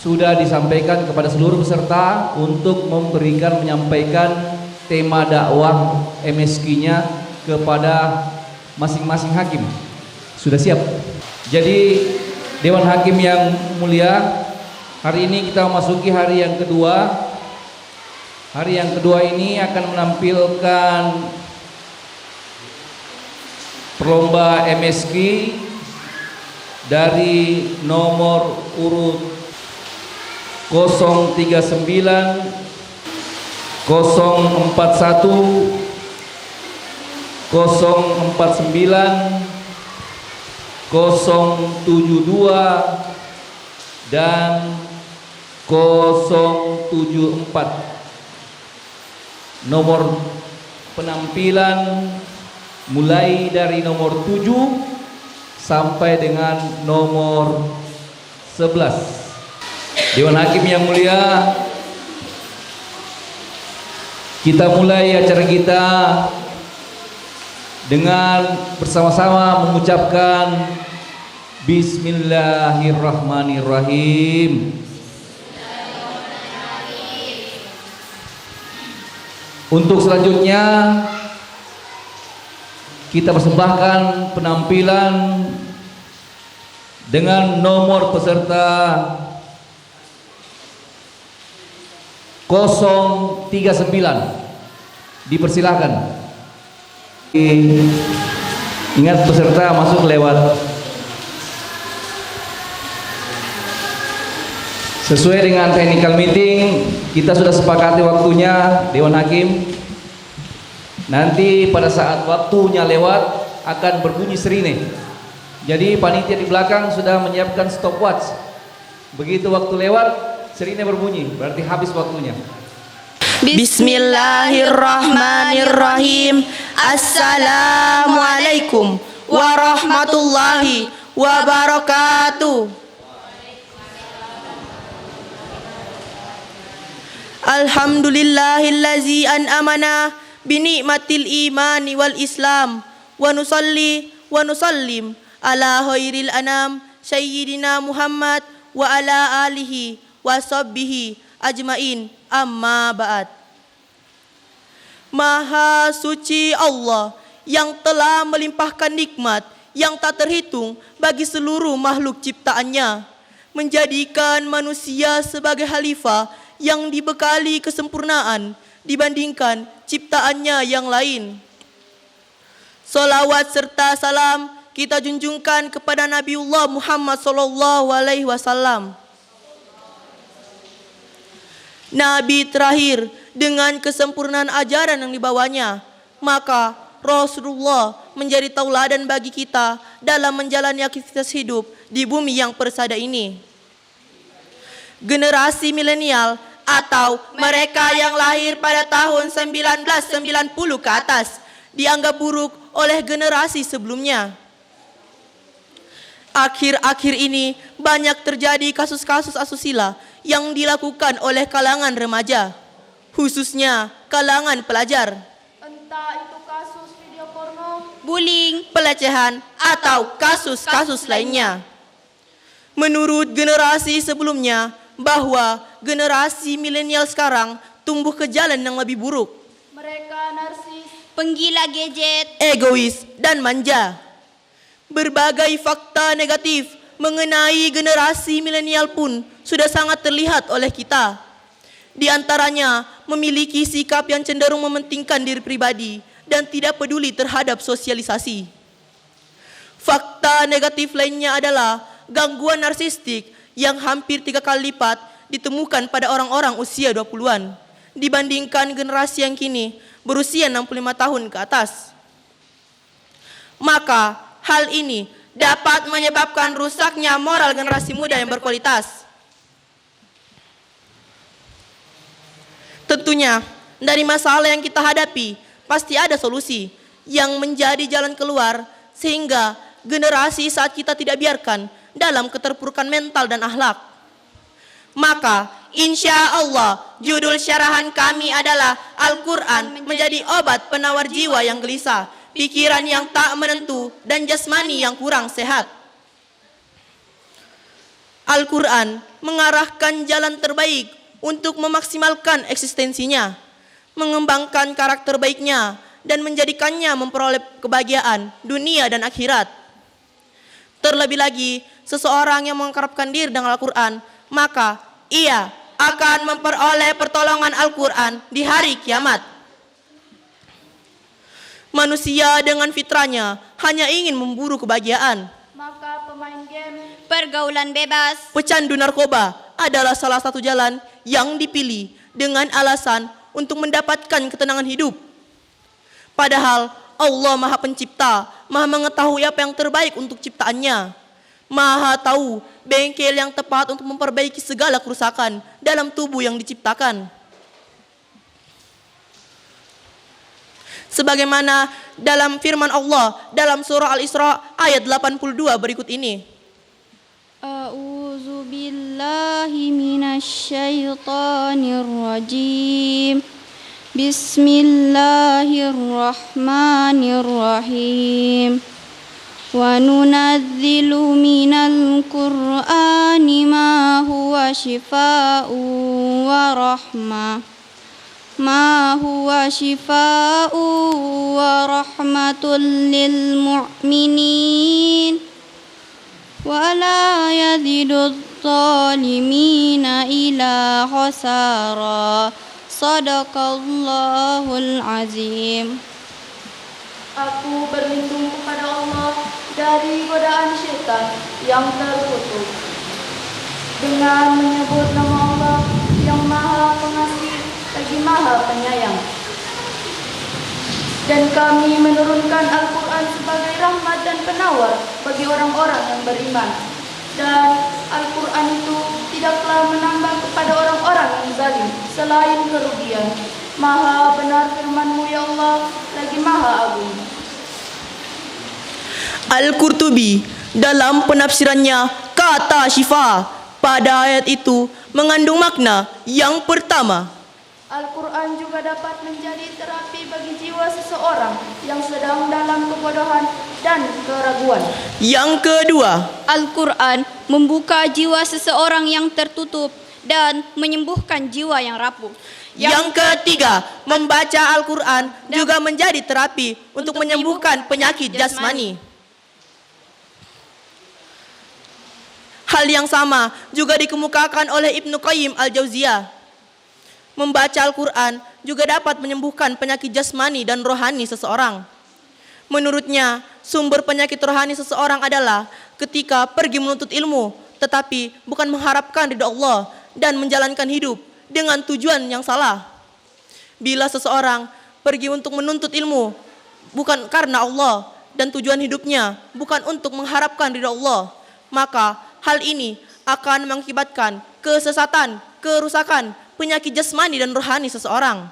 sudah disampaikan kepada seluruh peserta untuk menyampaikan tema dakwah MSQ-nya kepada masing-masing hakim. Sudah siap? Jadi Dewan Hakim yang mulia, hari ini kita memasuki hari yang kedua. Hari yang kedua ini akan menampilkan perlomba MSQ dari nomor urut 039, 041, 049, 072 dan 074. Nomor penampilan mulai dari nomor 7 sampai dengan nomor 11. Dewan Hakim yang mulia, kita mulai acara kita dengan bersama-sama mengucapkan Bismillahirrahmanirrahim. Untuk selanjutnya kita persembahkan penampilan dengan nomor peserta 039. Dipersilakan. Ingat peserta masuk lewat sesuai dengan technical meeting. Kita sudah sepakati waktunya Dewan Hakim. Nanti pada saat waktunya lewat akan berbunyi sirine. Jadi panitia di belakang sudah menyiapkan stopwatch. Begitu waktu lewat, sirine berbunyi, berarti habis waktunya. Bismillahirrahmanirrahim. Assalamualaikum warahmatullahi wabarakatuh. Alhamdulillahillazi an'amana binikmatil imani wal islam wa nusalli wa nusallim ala khairil anam sayyidina Muhammad wa ala alihi wa sahbihi ajmain, amma ba'd. Maha suci Allah yang telah melimpahkan nikmat yang tak terhitung bagi seluruh makhluk ciptaannya, menjadikan manusia sebagai khalifah yang dibekali kesempurnaan dibandingkan ciptaannya yang lain. Salawat serta salam kita junjungkan kepada Nabiullah Muhammad SAW, Nabi terakhir dengan kesempurnaan ajaran yang dibawanya. Maka Rasulullah menjadi tauladan bagi kita dalam menjalani aktivitas hidup di bumi yang persada ini. Generasi milenial atau mereka yang lahir pada tahun 1990 ke atas dianggap buruk oleh generasi sebelumnya. Akhir-akhir ini banyak terjadi kasus-kasus asusila yang dilakukan oleh kalangan remaja, khususnya kalangan pelajar. Entah itu kasus video porno, Bullying, pelecehan, atau kasus-kasus lainnya. Menurut generasi sebelumnya, bahwa generasi milenial sekarang tumbuh ke jalan yang lebih buruk. mereka narsis, Penggila gadget, egois, dan manja. Berbagai fakta negatif mengenai generasi milenial pun sudah sangat terlihat oleh kita. Di antaranya memiliki sikap yang cenderung mementingkan diri pribadi dan tidak peduli terhadap sosialisasi. Fakta negatif lainnya adalah gangguan narsistik yang hampir 3 kali lipat ditemukan pada orang-orang usia 20-an dibandingkan generasi yang kini berusia 65 tahun ke atas. Maka hal ini dapat menyebabkan rusaknya moral generasi muda yang berkualitas. Tentunya dari masalah yang kita hadapi pasti ada solusi yang menjadi jalan keluar sehingga generasi saat kita tidak biarkan dalam keterpurukan mental dan akhlak. Maka insya Allah judul syarahan kami adalah Al-Quran menjadi obat penawar jiwa yang gelisah, pikiran yang tak menentu, dan jasmani yang kurang sehat. Al-Quran mengarahkan jalan terbaik untuk memaksimalkan eksistensinya, mengembangkan karakter baiknya, dan menjadikannya memperoleh kebahagiaan dunia dan akhirat. Terlebih lagi, seseorang yang mengakrabkan diri dengan Al-Quran, maka ia akan memperoleh pertolongan Al-Quran di hari kiamat. Manusia dengan fitrahnya hanya ingin memburu kebahagiaan. Maka pemain game, Pergaulan bebas, Pecandu narkoba adalah salah satu jalan yang dipilih dengan alasan untuk mendapatkan ketenangan hidup. Padahal Allah Maha Pencipta, Maha mengetahui apa yang terbaik untuk ciptaannya. Maha tahu bengkel yang tepat untuk memperbaiki segala kerusakan dalam tubuh yang diciptakan. Sebagaimana dalam firman Allah dalam surah Al-Isra ayat 82 berikut ini. A'udzu billahi minasyaitonir rajim. Bismillahirrahmanirrahim. Wa nunazzilu minal Qur'ani ma huwa shifaa'un wa rahmah. Ma huwa shifaa'un wa rahmatul lil mu'minin. Wa la yazidudz zalimina ila khasara. Sadaqallahul azim. aku berlindung kepada Allah dari godaan syaitan yang terkutuk. Dengan menyebut nama Allah yang Maha Pengasih lagi Maha Penyayang. Dan kami menurunkan Al-Quran sebagai rahmat dan penawar bagi orang-orang yang beriman. Dan Al-Quran itu tidaklah menambah kepada orang-orang yang zalim selain kerugian. Maha benar firman-Mu ya Allah, lagi Maha Agung. Al-Qurtubi dalam penafsirannya kata syifa pada ayat itu mengandung makna yang pertama. Al-Quran juga dapat menjadi terapi bagi jiwa seseorang yang sedang dalam kebodohan dan keraguan. Yang kedua, Al-Quran membuka jiwa seseorang yang tertutup dan menyembuhkan jiwa yang rapuh. yang ketiga, membaca Al-Quran juga menjadi terapi untuk menyembuhkan penyakit jasmani. Hal yang sama juga dikemukakan oleh Ibnu Qayyim Al-Jauziyah. Membaca Al-Quran juga dapat menyembuhkan penyakit jasmani dan rohani seseorang. Menurutnya, sumber penyakit rohani seseorang adalah ketika pergi menuntut ilmu, tetapi bukan mengharapkan ridha Allah dan menjalankan hidup dengan tujuan yang salah. Bila seseorang pergi untuk menuntut ilmu bukan karena Allah dan tujuan hidupnya bukan untuk mengharapkan ridha Allah, maka hal ini akan mengakibatkan kesesatan, kerusakan, penyakit jasmani dan rohani seseorang.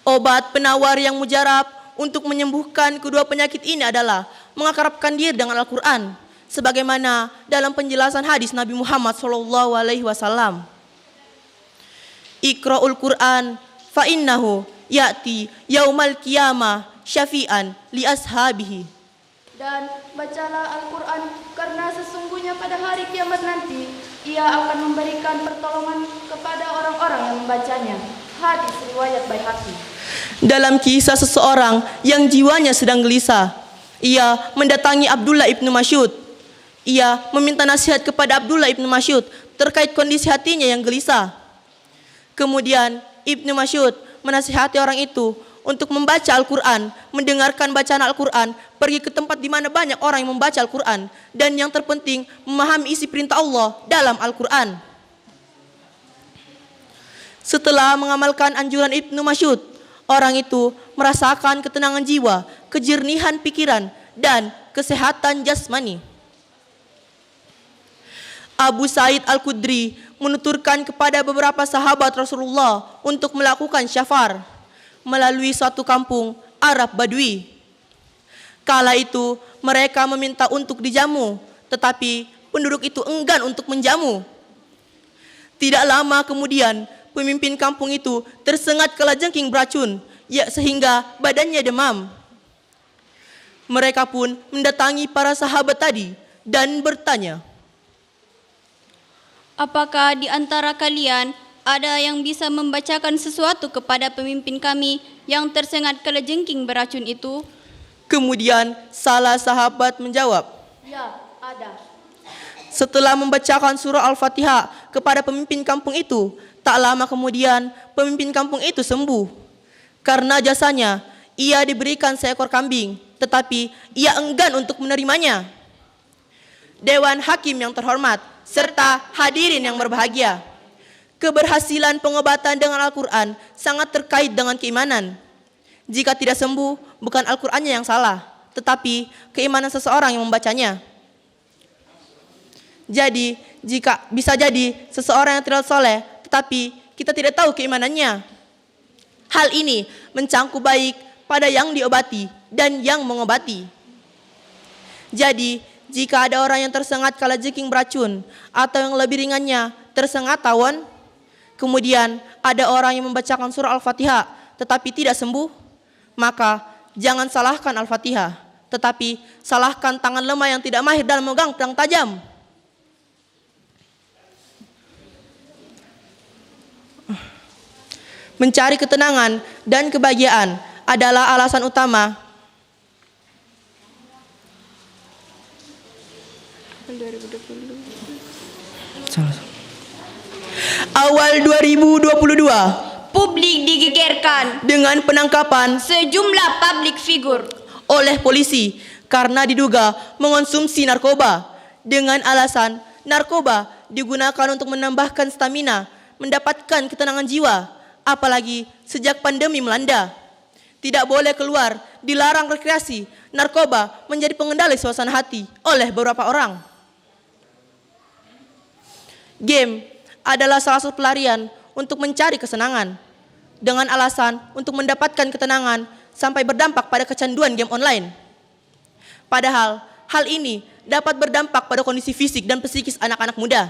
Obat penawar yang mujarab untuk menyembuhkan kedua penyakit ini adalah mengakrabkan diri dengan Al-Quran, sebagaimana dalam penjelasan hadis Nabi Muhammad SAW. Iqra'ul Quran fa innahu ya'ti yaumal qiyamah syafi'an li ashabihi. Dan bacalah Al-Quran karena sesungguhnya pada hari kiamat nanti ia akan memberikan pertolongan kepada orang-orang yang membacanya. Hadis riwayat Baihaqi. Dalam kisah seseorang yang jiwanya sedang gelisah, ia mendatangi Abdullah ibnu Mas'ud. Ia meminta nasihat kepada Abdullah ibnu Mas'ud terkait kondisi hatinya yang gelisah. Kemudian Ibnu Mas'ud menasihati orang itu untuk membaca Al-Quran, mendengarkan bacaan Al-Quran, pergi ke tempat di mana banyak orang yang membaca Al-Quran, dan yang terpenting memahami isi perintah Allah dalam Al-Quran. Setelah mengamalkan anjuran Ibnu Mas'ud, orang itu merasakan ketenangan jiwa, kejernihan pikiran, dan kesehatan jasmani. Abu Sa'id Al-Khudri menuturkan kepada beberapa sahabat Rasulullah untuk melakukan syafar melalui suatu kampung Arab Badui. Kala itu mereka meminta untuk dijamu, tetapi penduduk itu enggan untuk menjamu. Tidak lama kemudian pemimpin kampung itu tersengat kalajengking beracun, sehingga badannya demam. Mereka pun mendatangi para sahabat tadi dan bertanya, Apakah di antara kalian ada yang bisa membacakan sesuatu kepada pemimpin kami yang tersengat kalajengking beracun itu? Kemudian salah sahabat menjawab, Ya, ada. setelah membacakan surah Al-Fatihah kepada pemimpin kampung itu, tak lama kemudian pemimpin kampung itu sembuh. Karena jasanya, ia diberikan seekor kambing, tetapi ia enggan untuk menerimanya. Dewan Hakim yang terhormat, serta hadirin yang berbahagia, keberhasilan pengobatan dengan Al-Quran sangat terkait dengan keimanan. Jika tidak sembuh, bukan Al-Qurannya yang salah, tetapi keimanan seseorang yang membacanya. Jadi, bisa jadi seseorang yang tidak soleh, tetapi kita tidak tahu keimanannya. Hal ini mencangkup baik pada yang diobati dan yang mengobati. Jadi, jika ada orang yang tersengat kalajengking beracun atau yang lebih ringannya tersengat tawon, kemudian ada orang yang membacakan surah Al-Fatihah tetapi tidak sembuh, maka jangan salahkan Al-Fatihah, tetapi salahkan tangan lemah yang tidak mahir dalam memegang pedang tajam. Mencari ketenangan dan kebahagiaan adalah alasan utama awal 2022 Publik digegerkan dengan penangkapan sejumlah public figure oleh polisi karena diduga mengonsumsi narkoba dengan alasan narkoba digunakan untuk menambahkan stamina, mendapatkan ketenangan jiwa, apalagi sejak pandemi melanda. Tidak boleh keluar, dilarang rekreasi, narkoba menjadi pengendali suasana hati oleh beberapa orang. Game adalah salah satu pelarian untuk mencari kesenangan dengan alasan untuk mendapatkan ketenangan sampai berdampak pada kecanduan game online. Padahal hal ini dapat berdampak pada kondisi fisik dan psikis anak-anak muda.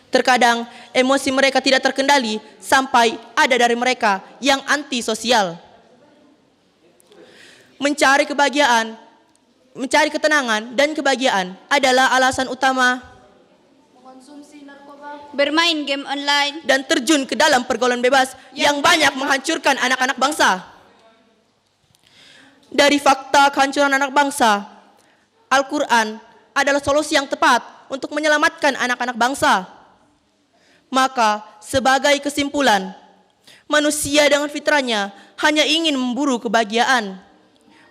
Terkadang emosi mereka tidak terkendali sampai ada dari mereka yang antisosial. Mencari ketenangan dan kebahagiaan adalah alasan utama Mengonsumsi narkoba. bermain game online dan terjun ke dalam pergaulan bebas yang banyak menghancurkan anak-anak bangsa. Dari fakta kehancuran anak bangsa, Al-Quran adalah solusi yang tepat untuk menyelamatkan anak-anak bangsa. Maka sebagai kesimpulan, manusia dengan fitrahnya hanya ingin memburu kebahagiaan.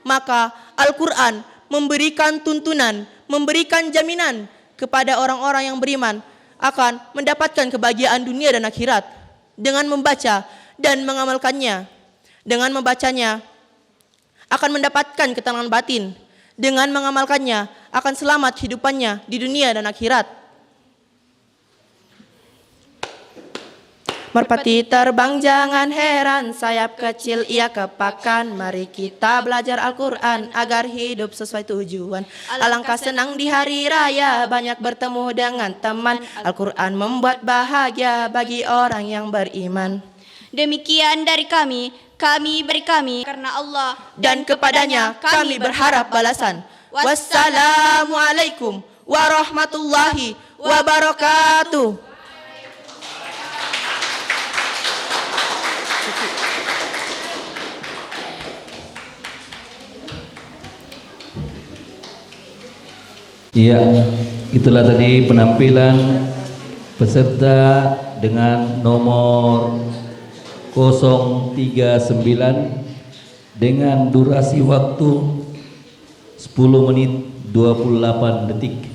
Maka Al-Quran memberikan tuntunan, memberikan jaminan kepada orang-orang yang beriman akan mendapatkan kebahagiaan dunia dan akhirat dengan membaca dan mengamalkannya. Dengan membacanya akan mendapatkan ketenangan batin, dengan mengamalkannya akan selamat hidupannya di dunia dan akhirat. Merpati terbang jangan heran, sayap kecil ia kepakan. Mari kita belajar Al-Quran agar hidup sesuai tujuan. Alangkah senang di hari raya banyak bertemu dengan teman. Al-Quran membuat bahagia bagi orang yang beriman. Demikian dari kami beri kami karena Allah Dan kepadanya kami berharap balasan. Wassalamualaikum warahmatullahi wabarakatuh. Iya, itulah tadi penampilan peserta dengan nomor 039 dengan durasi waktu 10 menit 28 detik.